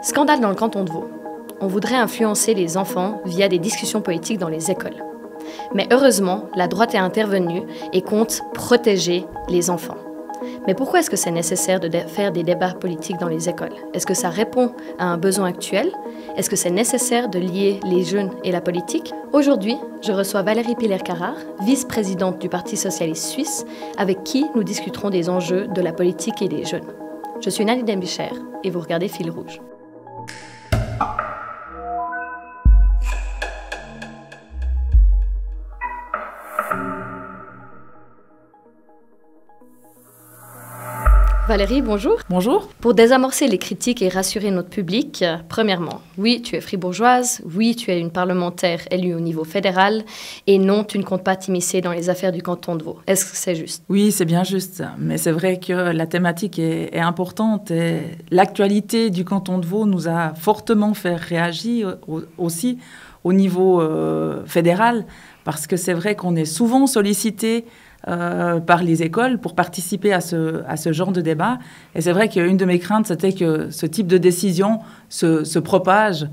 Scandale dans le canton de Vaud. On voudrait influencer les enfants via des discussions politiques dans les écoles. Mais heureusement, la droite est intervenue et compte protéger les enfants. Mais pourquoi est-ce que c'est nécessaire de faire des débats politiques dans les écoles? Est-ce que ça répond à un besoin actuel? Est-ce que c'est nécessaire de lier les jeunes et la politique? Aujourd'hui, je reçois Valérie Piller-Carrard, vice-présidente du Parti socialiste suisse, avec qui nous discuterons des enjeux de la politique et des jeunes. Je suis Nadine Dembicher et vous regardez Fil Rouge. Valérie, bonjour. Bonjour. Pour désamorcer les critiques et rassurer notre public, premièrement, oui, tu es fribourgeoise, oui, tu es une parlementaire élue au niveau fédéral, et non, tu ne comptes pas t'immiscer dans les affaires du canton de Vaud. Est-ce que c'est juste? Oui, c'est bien juste, mais c'est vrai que la thématique est importante et l'actualité du canton de Vaud nous a fortement fait réagir aussi au niveau fédéral, parce que c'est vrai qu'on est souvent sollicité par les écoles pour participer à ce genre de débat. Et c'est vrai qu'une de mes craintes, c'était que ce type de décision se propage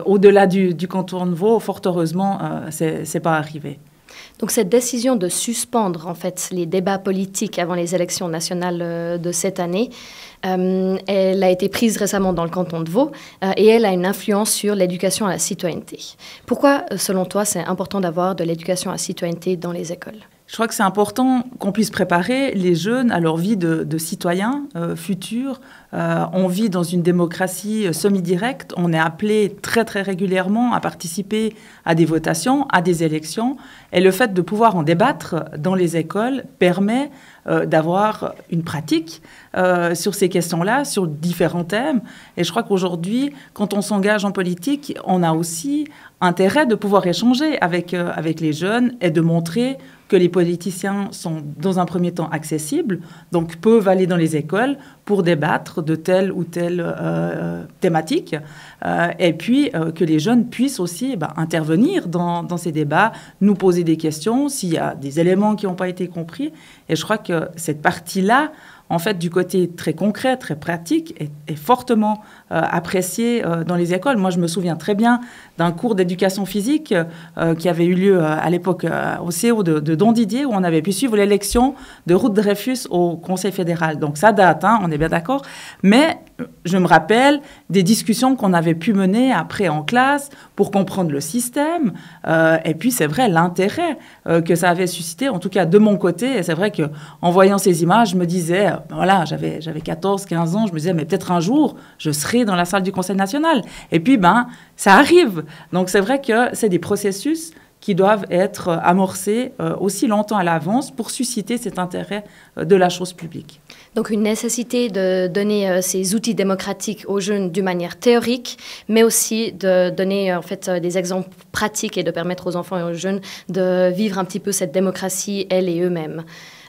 au-delà du canton de Vaud. Fort heureusement, c'est pas arrivé. Donc cette décision de suspendre en fait les débats politiques avant les élections nationales de cette année, elle a été prise récemment dans le canton de Vaud et elle a une influence sur l'éducation à la citoyenneté. Pourquoi, selon toi, c'est important d'avoir de l'éducation à la citoyenneté dans les écoles ? Je crois que c'est important qu'on puisse préparer les jeunes à leur vie de citoyens futurs. On vit dans une démocratie semi-directe. On est appelé très, très régulièrement à participer à des votations, à des élections. Et le fait de pouvoir en débattre dans les écoles permet d'avoir une pratique sur ces questions-là, sur différents thèmes. Et je crois qu'aujourd'hui, quand on s'engage en politique, on a aussi intérêt de pouvoir échanger avec les jeunes et de montrer que les politiciens sont, dans un premier temps, accessibles, donc peuvent aller dans les écoles pour débattre de telle ou telle thématique, et puis que les jeunes puissent aussi intervenir dans ces débats, nous poser des questions s'il y a des éléments qui n'ont pas été compris. Et je crois que cette partie-là, en fait, du côté très concret, très pratique, est fortement appréciée dans les écoles. Moi, je me souviens très bien d'un cours d'éducation physique qui avait eu lieu à l'époque au CO de Don Didier, où on avait pu suivre l'élection de Ruth Dreyfus au Conseil fédéral. Donc ça date, hein, on est bien d'accord. Mais je me rappelle des discussions qu'on avait pu mener après en classe pour comprendre le système. Et puis, c'est vrai, l'intérêt que ça avait suscité, en tout cas de mon côté. Et c'est vrai qu'en voyant ces images, je me disais, voilà, j'avais 14, 15 ans, je me disais, mais peut-être un jour, je serai dans la salle du Conseil national. Et puis, ça arrive. Donc, c'est vrai que c'est des processus qui doivent être amorcés aussi longtemps à l'avance pour susciter cet intérêt de la chose publique. Donc une nécessité de donner ces outils démocratiques aux jeunes d'une manière théorique, mais aussi de donner en fait des exemples pratiques et de permettre aux enfants et aux jeunes de vivre un petit peu cette démocratie, elles et eux-mêmes.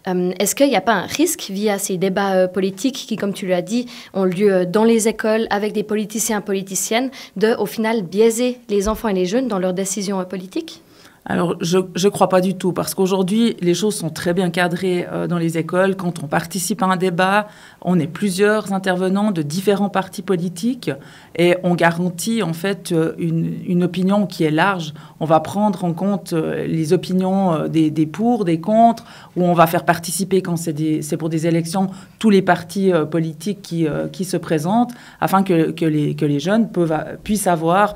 Est-ce qu'il n'y a pas un risque via ces débats politiques qui, comme tu l'as dit, ont lieu dans les écoles avec des politiciens et politiciennes, de, au final, biaiser les enfants et les jeunes dans leurs décisions politiques ? Alors, je ne crois pas du tout, parce qu'aujourd'hui, les choses sont très bien cadrées dans les écoles. Quand on participe à un débat, on est plusieurs intervenants de différents partis politiques et on garantit en fait une opinion qui est large. On va prendre en compte les opinions des pour, des contre, ou on va faire participer, quand c'est pour des élections, tous les partis politiques qui se présentent, afin que les jeunes puissent avoir,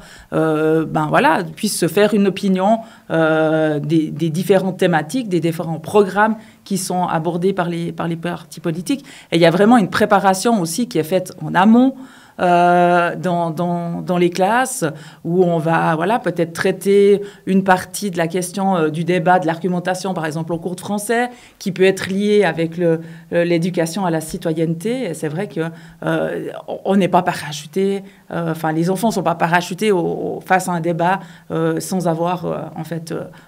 puissent se faire une opinion des différentes thématiques, des différents programmes qui sont abordés par les partis politiques. Et il y a vraiment une préparation aussi qui est faite en amont dans les classes, où on va peut-être traiter une partie de la question du débat, de l'argumentation, par exemple au cours de français, qui peut être liée avec l'éducation à la citoyenneté. Et c'est vrai qu'on n'est pas parachuté, les enfants ne sont pas parachutés face à un débat sans avoir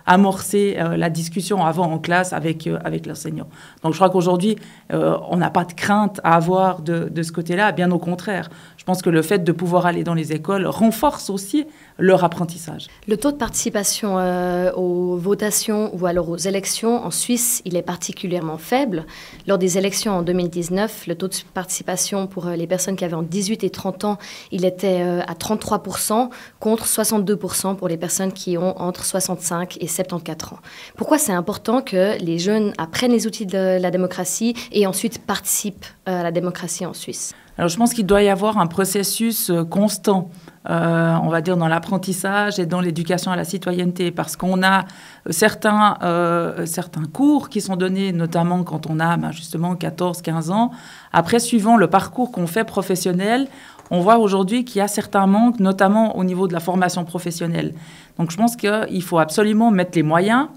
amorcé la discussion avant en classe avec l'enseignant. Donc je crois qu'aujourd'hui, on n'a pas de crainte à avoir de ce côté-là, bien au contraire. je pense que le fait de pouvoir aller dans les écoles renforce aussi leur apprentissage. Le taux de participation aux votations ou alors aux élections en Suisse, il est particulièrement faible. Lors des élections en 2019, le taux de participation pour les personnes qui avaient entre 18 et 30 ans, il était à 33% contre 62% pour les personnes qui ont entre 65 et 74 ans. Pourquoi c'est important que les jeunes apprennent les outils de la démocratie et ensuite participent à la démocratie en Suisse? Alors, je pense qu'il doit y avoir un processus constant, on va dire, dans l'apprentissage et dans l'éducation à la citoyenneté, parce qu'on a certains cours qui sont donnés, notamment quand on a justement 14-15 ans. Après, suivant le parcours qu'on fait professionnel, on voit aujourd'hui qu'il y a certains manques, notamment au niveau de la formation professionnelle. Donc, je pense qu'il faut absolument mettre les moyens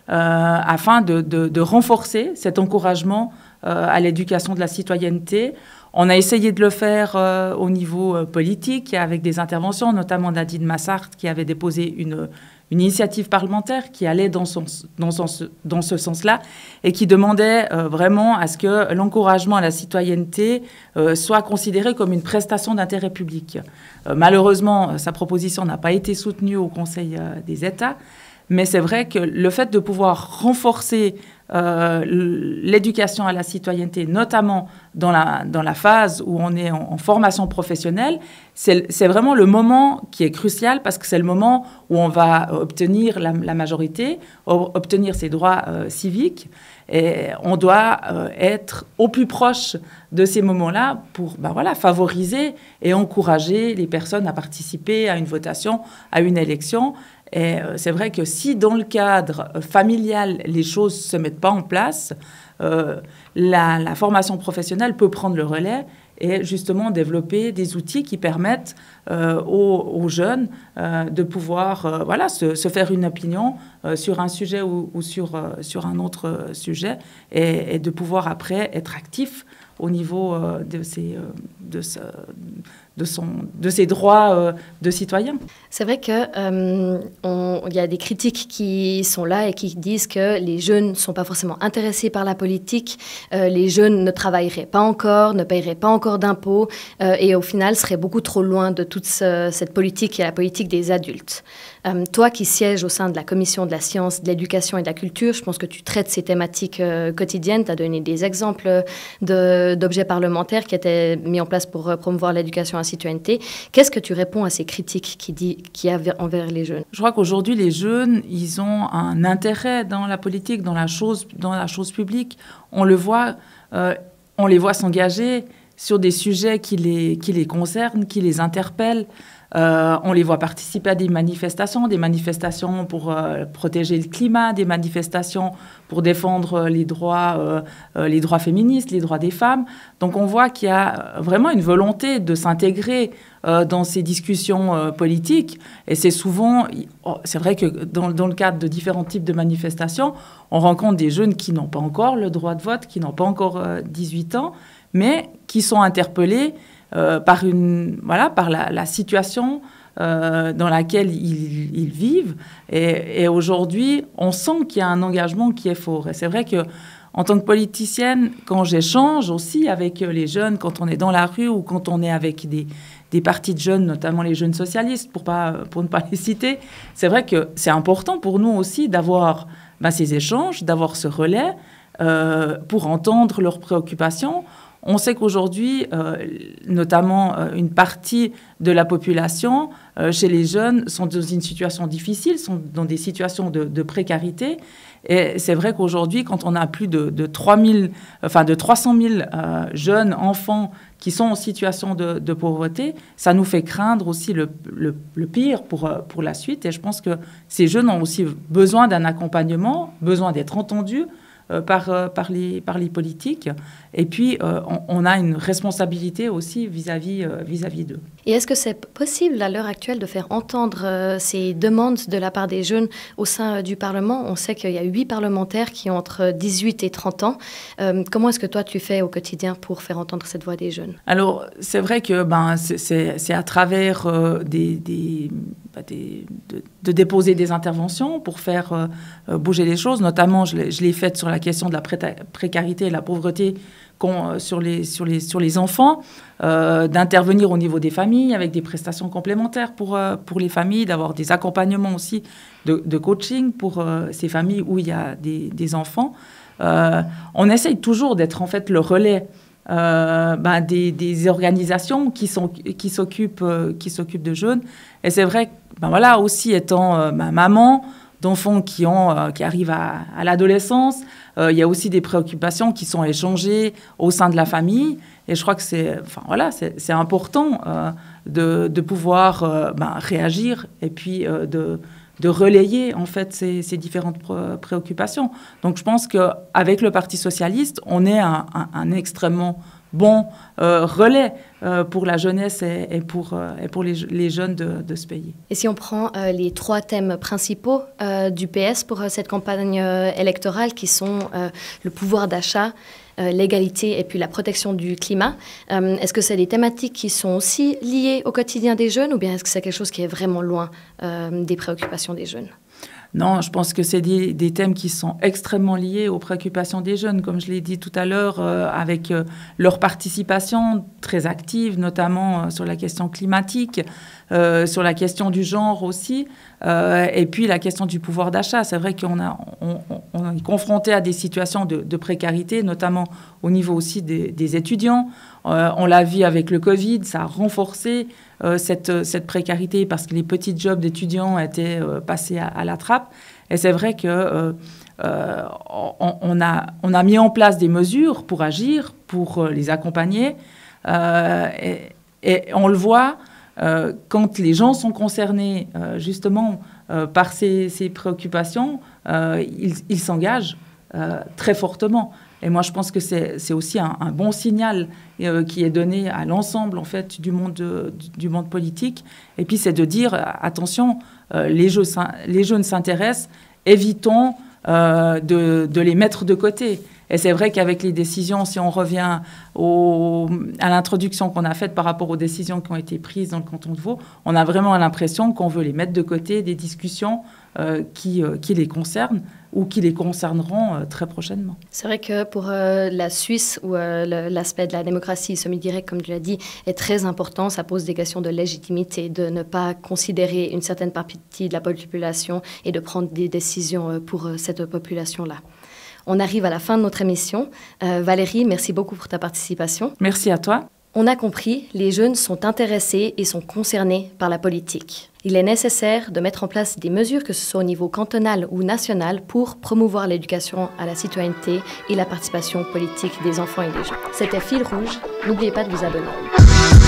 afin de renforcer cet encouragement à l'éducation de la citoyenneté. On a essayé de le faire au niveau politique avec des interventions, notamment Nadine Massart qui avait déposé une initiative parlementaire qui allait dans ce sens-là et qui demandait vraiment à ce que l'encouragement à la citoyenneté soit considéré comme une prestation d'intérêt public. Malheureusement, sa proposition n'a pas été soutenue au Conseil des États, mais c'est vrai que le fait de pouvoir renforcer l'éducation à la citoyenneté, notamment dans la phase où on est en formation professionnelle, c'est vraiment le moment qui est crucial parce que c'est le moment où on va obtenir la majorité, obtenir ses droits civiques. Et on doit être au plus proche de ces moments-là pour favoriser et encourager les personnes à participer à une votation, à une élection. Et c'est vrai que si dans le cadre familial, les choses ne se mettent pas en place, la formation professionnelle peut prendre le relais et justement développer des outils qui permettent aux jeunes de pouvoir se faire une opinion sur un sujet ou sur un autre sujet et de pouvoir après être actifs au niveau de ses droits de citoyen. C'est vrai qu'il y a des critiques qui sont là et qui disent que les jeunes ne sont pas forcément intéressés par la politique, les jeunes ne travailleraient pas encore, ne paieraient pas encore d'impôts et au final seraient beaucoup trop loin de toute cette politique qui est la politique des adultes. Toi qui sièges au sein de la Commission de la science, de l'éducation et de la culture, je pense que tu traites ces thématiques quotidiennes. Tu as donné des exemples d'objets parlementaires qui étaient mis en place pour promouvoir l'éducation à la citoyenneté. Qu'est-ce que tu réponds à ces critiques qu'il y a envers les jeunes? Je crois qu'aujourd'hui, les jeunes, ils ont un intérêt dans la politique, dans la chose publique. On le voit, on les voit s'engager sur des sujets qui les concernent, qui les interpellent. On les voit participer à des manifestations pour protéger le climat, des manifestations pour défendre les droits féministes, les droits des femmes. Donc on voit qu'il y a vraiment une volonté de s'intégrer dans ces discussions politiques. Et c'est vrai que dans le cadre de différents types de manifestations, on rencontre des jeunes qui n'ont pas encore le droit de vote, qui n'ont pas encore 18 ans, mais qui sont interpellés par la situation dans laquelle ils vivent. Et aujourd'hui, on sent qu'il y a un engagement qui est fort. Et c'est vrai qu'en tant que politicienne, quand j'échange aussi avec les jeunes, quand on est dans la rue ou quand on est avec des partis de jeunes, notamment les jeunes socialistes, pour ne pas les citer, c'est vrai que c'est important pour nous aussi d'avoir ces échanges, d'avoir ce relais pour entendre leurs préoccupations. On sait qu'aujourd'hui, notamment une partie de la population, chez les jeunes, sont dans une situation difficile, sont dans des situations de précarité. Et c'est vrai qu'aujourd'hui, quand on a plus de 300 000 jeunes enfants qui sont en situation de pauvreté, ça nous fait craindre aussi le pire pour la suite. Et je pense que ces jeunes ont aussi besoin d'un accompagnement, besoin d'être entendus par les politiques. Et puis, on a une responsabilité aussi vis-à-vis d'eux. Et est-ce que c'est possible à l'heure actuelle de faire entendre ces demandes de la part des jeunes au sein du Parlement? On sait qu'il y a 8 parlementaires qui ont entre 18 et 30 ans. Comment est-ce que toi, tu fais au quotidien pour faire entendre cette voix des jeunes? Alors, c'est vrai que c'est à travers des de déposer des interventions pour faire bouger les choses. Notamment, je l'ai faite sur la question de la précarité et la pauvreté sur les enfants, d'intervenir au niveau des familles avec des prestations complémentaires pour les familles, d'avoir des accompagnements aussi de coaching pour ces familles où il y a des enfants. On essaye toujours d'être en fait le relais des organisations qui s'occupent de jeunes. Et c'est vrai que aussi étant maman d'enfants qui arrivent à l'adolescence, il y a aussi des préoccupations qui sont échangées au sein de la famille. Et je crois que c'est important de pouvoir réagir et puis de relayer en fait ces différentes préoccupations. Donc je pense qu'avec le Parti socialiste, on est un extrêmement bon relais pour la jeunesse et pour les jeunes de ce pays. Et si on prend les 3 thèmes principaux du PS pour cette campagne électorale, qui sont le pouvoir d'achat, l'égalité et puis la protection du climat, est-ce que c'est des thématiques qui sont aussi liées au quotidien des jeunes, ou bien est-ce que c'est quelque chose qui est vraiment loin des préoccupations des jeunes ? Non, je pense que c'est des thèmes qui sont extrêmement liés aux préoccupations des jeunes, comme je l'ai dit tout à l'heure, avec leur participation très active, notamment sur la question climatique, sur la question du genre aussi, et puis la question du pouvoir d'achat. C'est vrai qu'on est confronté à des situations de précarité, notamment au niveau aussi des étudiants. On l'a vu avec le Covid, ça a renforcé cette précarité parce que les petits jobs d'étudiants étaient passés à la trappe. Et c'est vrai que on a mis en place des mesures pour agir, pour les accompagner. Et on le voit, quand les gens sont concernés justement par ces préoccupations, ils s'engagent très fortement. Et moi, je pense que c'est aussi un bon signal qui est donné à l'ensemble en fait du monde politique. Et puis, c'est de dire attention, les jeunes s'intéressent, évitons de les mettre de côté. Et c'est vrai qu'avec les décisions, si on revient à l'introduction qu'on a faite par rapport aux décisions qui ont été prises dans le canton de Vaud, on a vraiment l'impression qu'on veut les mettre de côté des discussions qui les concernent ou qui les concerneront très prochainement. C'est vrai que pour la Suisse, où l'aspect de la démocratie semi-directe, comme tu l'as dit, est très important, ça pose des questions de légitimité, de ne pas considérer une certaine partie de la population et de prendre des décisions pour cette population-là. On arrive à la fin de notre émission. Valérie, merci beaucoup pour ta participation. Merci à toi. On a compris, les jeunes sont intéressés et sont concernés par la politique. Il est nécessaire de mettre en place des mesures, que ce soit au niveau cantonal ou national, pour promouvoir l'éducation à la citoyenneté et la participation politique des enfants et des jeunes. C'était Fil Rouge. N'oubliez pas de vous abonner.